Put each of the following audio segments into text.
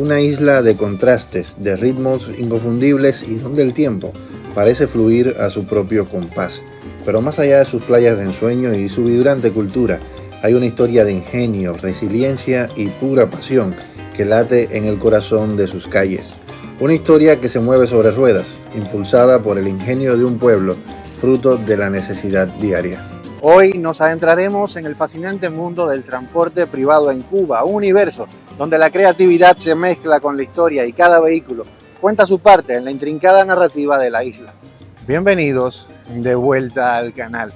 una isla de contrastes, de ritmos inconfundibles y donde el tiempo parece fluir a su propio compás. Pero más allá de sus playas de ensueño y su vibrante cultura, hay una historia de ingenio, resiliencia y pura pasión que late en el corazón de sus calles. Una historia que se mueve sobre ruedas, impulsada por el ingenio de un pueblo, fruto de la necesidad diaria. Hoy nos adentraremos en el fascinante mundo del transporte privado en Cuba, un universo donde la creatividad se mezcla con la historia y cada vehículo cuenta su parte en la intrincada narrativa de la isla. Bienvenidos de vuelta al canal.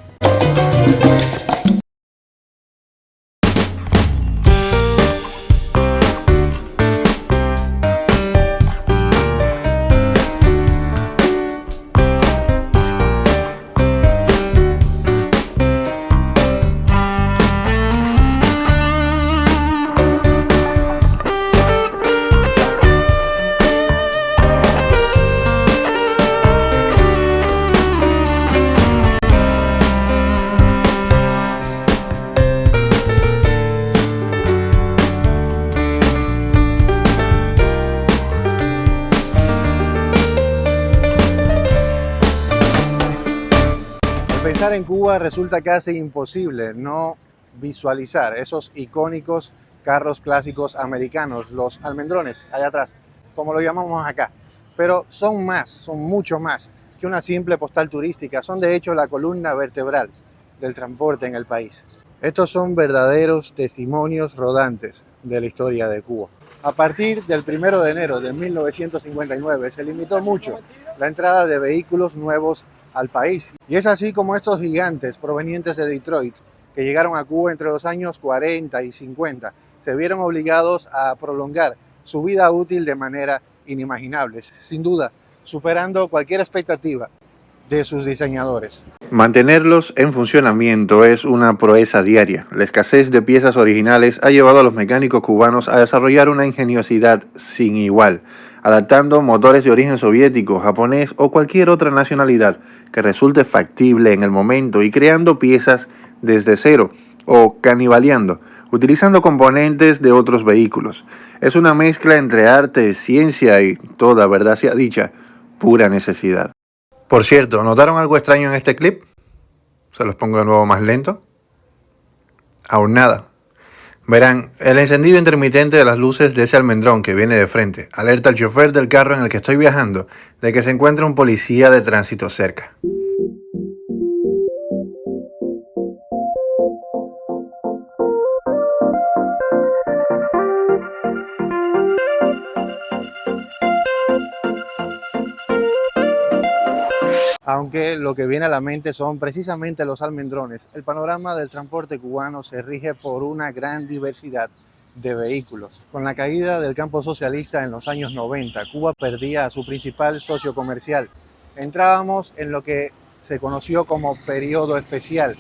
Pensar en Cuba resulta casi imposible no visualizar esos icónicos carros clásicos americanos, los almendrones, allá atrás, como lo llamamos acá. Pero son más, son mucho más que una simple postal turística, son de hecho la columna vertebral del transporte en el país. Estos son verdaderos testimonios rodantes de la historia de Cuba. A partir del 1 de enero de 1959 se limitó mucho la entrada de vehículos nuevos al país. Y es así como estos gigantes provenientes de Detroit, que llegaron a Cuba entre los años 40 y 50, se vieron obligados a prolongar su vida útil de manera inimaginable, sin duda, superando cualquier expectativa de sus diseñadores. Mantenerlos en funcionamiento es una proeza diaria. La escasez de piezas originales ha llevado a los mecánicos cubanos a desarrollar una ingeniosidad sin igual, adaptando motores de origen soviético, japonés o cualquier otra nacionalidad que resulte factible en el momento y creando piezas desde cero o canibaleando, utilizando componentes de otros vehículos. Es una mezcla entre arte, ciencia y, toda verdad sea dicha, pura necesidad. Por cierto, ¿notaron algo extraño en este clip? Se los pongo de nuevo más lento. Aún nada. Verán, el encendido intermitente de las luces de ese almendrón que viene de frente alerta al chofer del carro en el que estoy viajando de que se encuentra un policía de tránsito cerca. Aunque lo que viene a la mente son precisamente los almendrones, el panorama del transporte cubano se rige por una gran diversidad de vehículos. Con la caída del campo socialista en los años 90, Cuba perdía a su principal socio comercial. Entrábamos en lo que se conoció como periodo especial,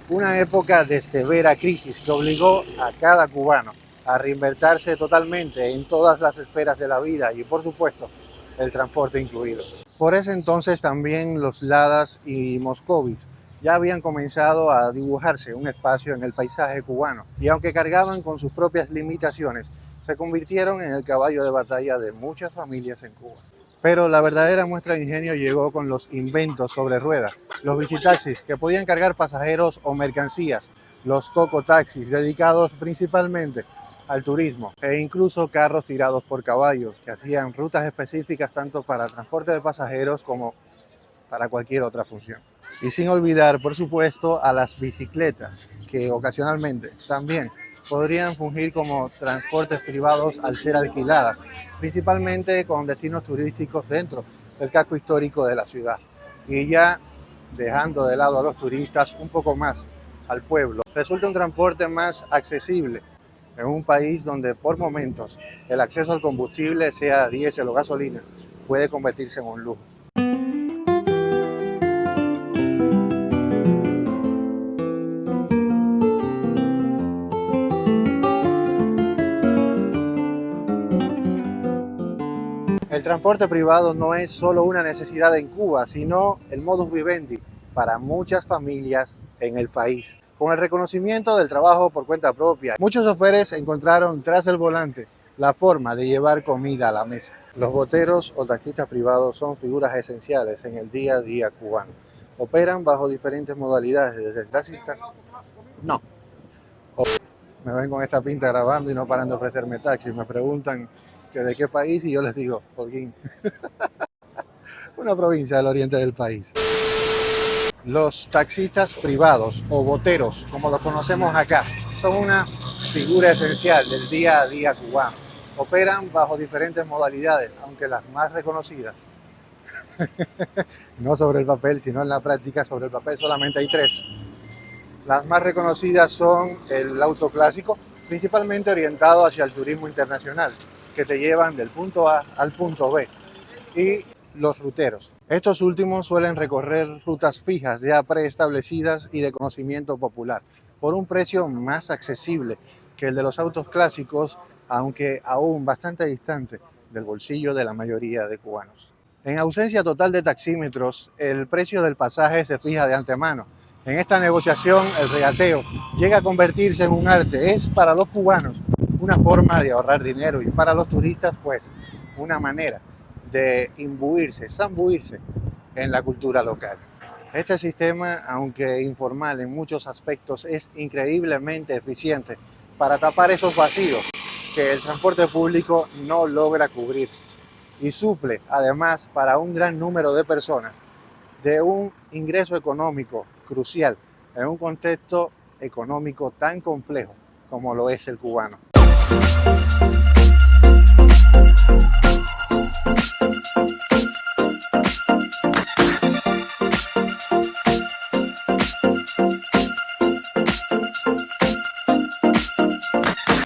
una época de severa crisis que obligó a cada cubano a reinvertirse totalmente en todas las esferas de la vida y, por supuesto, el transporte incluido. Por ese entonces también los Ladas y Moscovitz ya habían comenzado a dibujarse un espacio en el paisaje cubano y aunque cargaban con sus propias limitaciones, se convirtieron en el caballo de batalla de muchas familias en Cuba. Pero la verdadera muestra de ingenio llegó con los inventos sobre ruedas, los bicitaxis que podían cargar pasajeros o mercancías, los cocotaxis dedicados principalmente al turismo e incluso carros tirados por caballos que hacían rutas específicas tanto para transporte de pasajeros como para cualquier otra función. Y sin olvidar, por supuesto, a las bicicletas que ocasionalmente también podrían fungir como transportes privados al ser alquiladas, principalmente con destinos turísticos dentro del casco histórico de la ciudad. Y ya dejando de lado a los turistas un poco más al pueblo, resulta un transporte más accesible en un país donde por momentos el acceso al combustible, sea diésel o gasolina, puede convertirse en un lujo. El transporte privado no es solo una necesidad en Cuba, sino el modus vivendi para muchas familias en el país. Con el reconocimiento del trabajo por cuenta propia, muchos choferes encontraron tras el volante la forma de llevar comida a la mesa. Los boteros o taxistas privados son figuras esenciales en el día a día cubano. Operan bajo diferentes modalidades, desde el taxista. No. Me ven con esta pinta grabando y no paran de ofrecerme taxis. Me preguntan que de qué país y yo les digo, Holguín. Una provincia del oriente del país. Los taxistas privados o boteros, como los conocemos acá, son una figura esencial del día a día cubano. Operan bajo diferentes modalidades, aunque las más reconocidas, no sobre el papel, sino en la práctica, sobre el papel solamente hay tres. Las más reconocidas son el auto clásico, principalmente orientado hacia el turismo internacional, que te llevan del punto A al punto B, y los ruteros. Estos últimos suelen recorrer rutas fijas ya preestablecidas y de conocimiento popular, por un precio más accesible que el de los autos clásicos, aunque aún bastante distante del bolsillo de la mayoría de cubanos. En ausencia total de taxímetros, el precio del pasaje se fija de antemano. En esta negociación, el regateo llega a convertirse en un arte. Es para los cubanos una forma de ahorrar dinero y para los turistas, pues, una manera de zambuirse en la cultura local. Este sistema, aunque informal en muchos aspectos, es increíblemente eficiente para tapar esos vacíos que el transporte público no logra cubrir, y suple además para un gran número de personas de un ingreso económico crucial en un contexto económico tan complejo como lo es el cubano.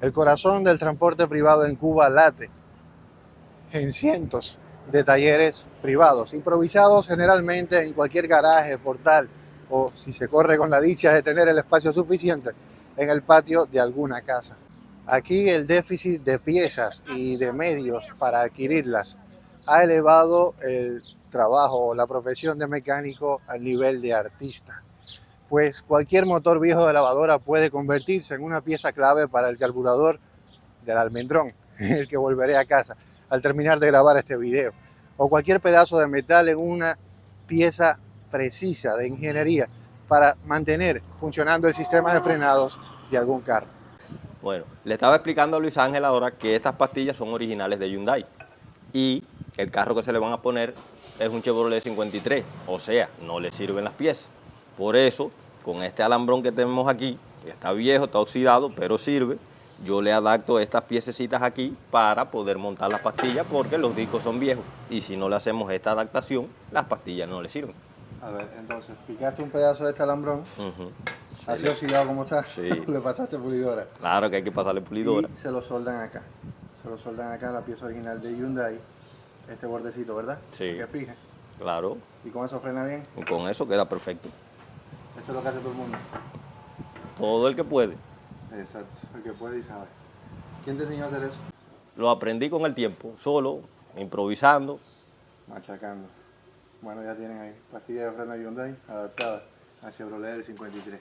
El corazón del transporte privado en Cuba late en cientos de talleres privados, improvisados generalmente en cualquier garaje, portal o, si se corre con la dicha de tener el espacio suficiente, en el patio de alguna casa. Aquí el déficit de piezas y de medios para adquirirlas ha elevado el trabajo o la profesión de mecánico al nivel de artista, pues cualquier motor viejo de lavadora puede convertirse en una pieza clave para el carburador del almendrón, el que volveré a casa al terminar de grabar este video, o cualquier pedazo de metal en una pieza precisa de ingeniería para mantener funcionando el sistema de frenados de algún carro. Bueno, le estaba explicando a Luis Ángel ahora que estas pastillas son originales de Hyundai y el carro que se le van a poner es un Chevrolet 53, o sea, no le sirven las piezas. Por eso, con este alambrón que tenemos aquí, que está viejo, está oxidado, pero sirve, yo le adapto estas piececitas aquí para poder montar las pastillas porque los discos son viejos y si no le hacemos esta adaptación, las pastillas no le sirven. A ver, entonces, picaste un pedazo de este alambrón, así oxidado como está, sí. Le pasaste pulidora. Claro que hay que pasarle pulidora. Y se lo soldan acá. Se lo soldan acá, la pieza original de Hyundai, este bordecito, ¿verdad? Sí. Que fije. Claro. ¿Y con eso frena bien? Y con eso queda perfecto. Eso es lo que hace todo el mundo. Todo el que puede. Exacto, el que puede y sabe. ¿Quién te enseñó a hacer eso? Lo aprendí con el tiempo, solo, improvisando. Machacando. Bueno, ya tienen ahí pastillas de freno Hyundai adaptadas a Chevrolet del 53.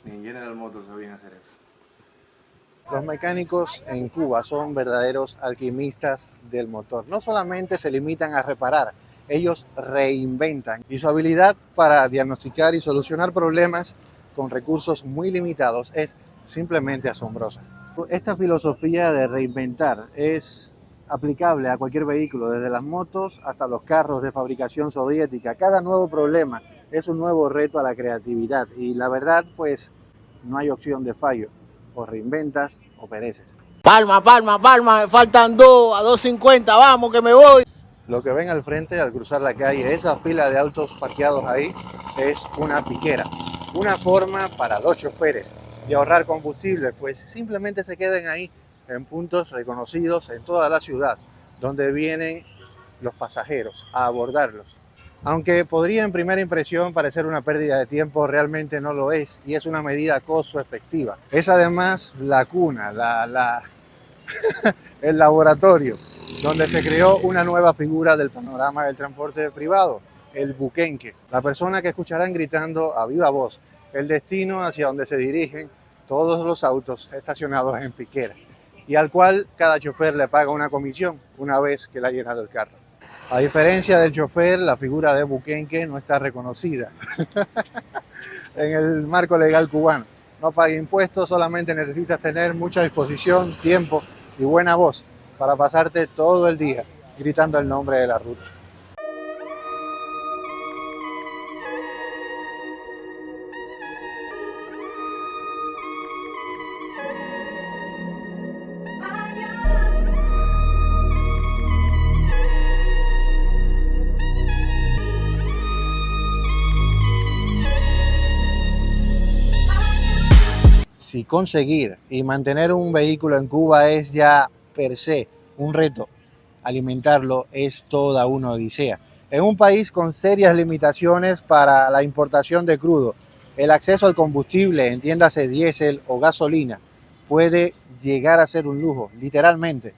Ni en General Motors sabían hacer eso. Los mecánicos en Cuba son verdaderos alquimistas del motor. No solamente se limitan a reparar, ellos reinventan. Y su habilidad para diagnosticar y solucionar problemas con recursos muy limitados es simplemente asombrosa. Esta filosofía de reinventar es aplicable a cualquier vehículo, desde las motos hasta los carros de fabricación soviética. Cada nuevo problema es un nuevo reto a la creatividad y la verdad, pues, no hay opción de fallo. O reinventas o pereces. Palma, palma, palma, me faltan dos, a 2.50, vamos que me voy. Lo que ven al frente al cruzar la calle, esa fila de autos parqueados ahí, es una piquera. Una forma para los choferes de ahorrar combustible, pues simplemente se queden ahí en puntos reconocidos en toda la ciudad, donde vienen los pasajeros a abordarlos. Aunque podría en primera impresión parecer una pérdida de tiempo, realmente no lo es y es una medida costo-efectiva. Es además la cuna, el laboratorio donde se creó una nueva figura del panorama del transporte privado, el buquenque, la persona que escucharán gritando a viva voz el destino hacia donde se dirigen todos los autos estacionados en piqueras. y al cual cada chofer le paga una comisión una vez que le ha llenado el carro. A diferencia del chofer, la figura de buquenque no está reconocida en el marco legal cubano. No paga impuestos, solamente necesitas tener mucha disposición, tiempo y buena voz para pasarte todo el día gritando el nombre de la ruta. Si conseguir y mantener un vehículo en Cuba es ya per se un reto, alimentarlo es toda una odisea. En un país con serias limitaciones para la importación de crudo, el acceso al combustible, entiéndase diésel o gasolina, puede llegar a ser un lujo, literalmente,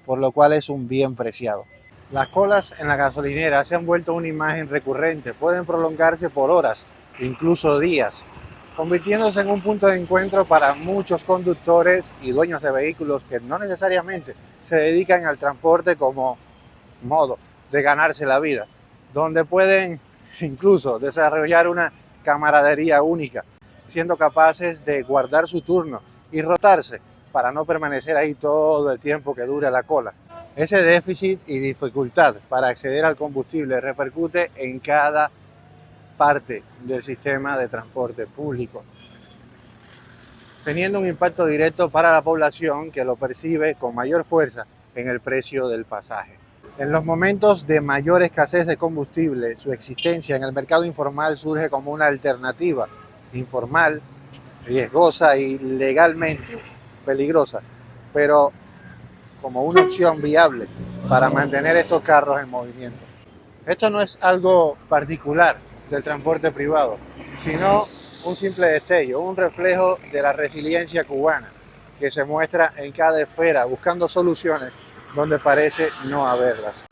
por lo cual es un bien preciado. Las colas en la gasolinera se han vuelto una imagen recurrente, pueden prolongarse por horas, incluso días, convirtiéndose en un punto de encuentro para muchos conductores y dueños de vehículos que no necesariamente se dedican al transporte como modo de ganarse la vida, donde pueden incluso desarrollar una camaradería única, siendo capaces de guardar su turno y rotarse para no permanecer ahí todo el tiempo que dure la cola. Ese déficit y dificultad para acceder al combustible repercute en cada parte del sistema de transporte público, teniendo un impacto directo para la población que lo percibe con mayor fuerza en el precio del pasaje. En los momentos de mayor escasez de combustible, su existencia en el mercado informal surge como una alternativa informal, riesgosa y legalmente peligrosa, pero como una opción viable para mantener estos carros en movimiento. Esto no es algo particular del transporte privado, sino un simple destello, un reflejo de la resiliencia cubana que se muestra en cada esfera, buscando soluciones donde parece no haberlas.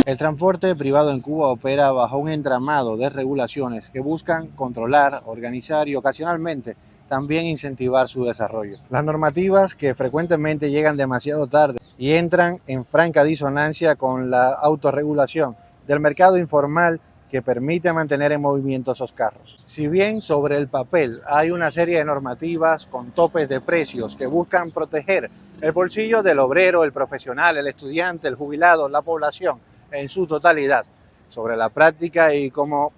El transporte privado en Cuba opera bajo un entramado de regulaciones que buscan controlar, organizar y ocasionalmente también incentivar su desarrollo. Las normativas que frecuentemente llegan demasiado tarde y entran en franca disonancia con la autorregulación del mercado informal que permite mantener en movimiento esos carros. Si bien sobre el papel hay una serie de normativas con topes de precios que buscan proteger el bolsillo del obrero, el profesional, el estudiante, el jubilado, la población en su totalidad, sobre la práctica y como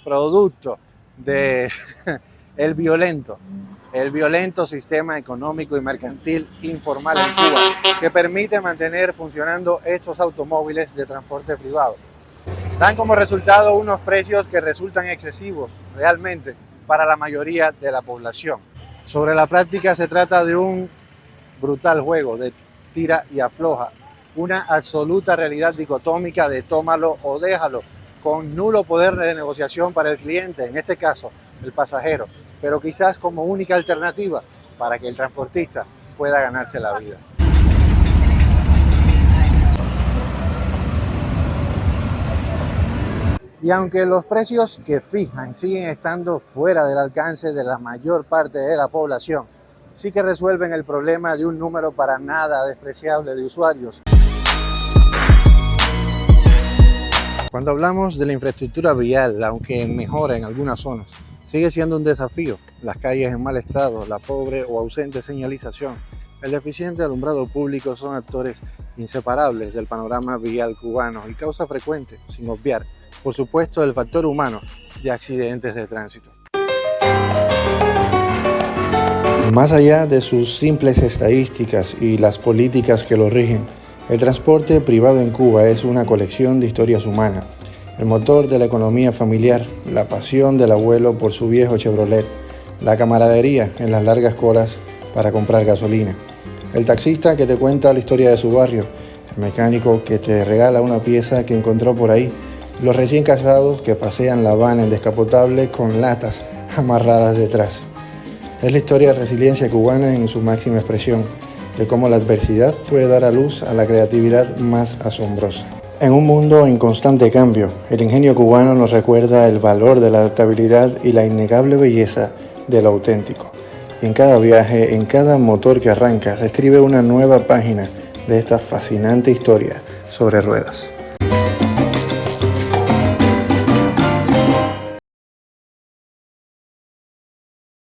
producto de el violento sistema económico y mercantil informal en Cuba que permite mantener funcionando estos automóviles de transporte privado, dan como resultado unos precios que resultan excesivos realmente para la mayoría de la población. Sobre la práctica se trata de un brutal juego de tira y afloja, una absoluta realidad dicotómica de tómalo o déjalo, con nulo poder de negociación para el cliente, en este caso el pasajero, pero quizás como única alternativa para que el transportista pueda ganarse la vida. Y aunque los precios que fijan siguen estando fuera del alcance de la mayor parte de la población, sí que resuelven el problema de un número para nada despreciable de usuarios. Cuando hablamos de la infraestructura vial, aunque mejora en algunas zonas, sigue siendo un desafío. Las calles en mal estado, la pobre o ausente señalización, el deficiente alumbrado público son actores inseparables del panorama vial cubano y causa frecuente, sin obviar, por supuesto, el factor humano de accidentes de tránsito. Más allá de sus simples estadísticas y las políticas que lo rigen, el transporte privado en Cuba es una colección de historias humanas, el motor de la economía familiar, la pasión del abuelo por su viejo Chevrolet, la camaradería en las largas colas para comprar gasolina, el taxista que te cuenta la historia de su barrio, el mecánico que te regala una pieza que encontró por ahí Los recién casados que pasean la van en descapotable con latas amarradas detrás. Es la historia de resiliencia cubana en su máxima expresión, de cómo la adversidad puede dar a luz a la creatividad más asombrosa. En un mundo en constante cambio, el ingenio cubano nos recuerda el valor de la adaptabilidad y la innegable belleza de lo auténtico. Y en cada viaje, en cada motor que arranca, se escribe una nueva página de esta fascinante historia sobre ruedas.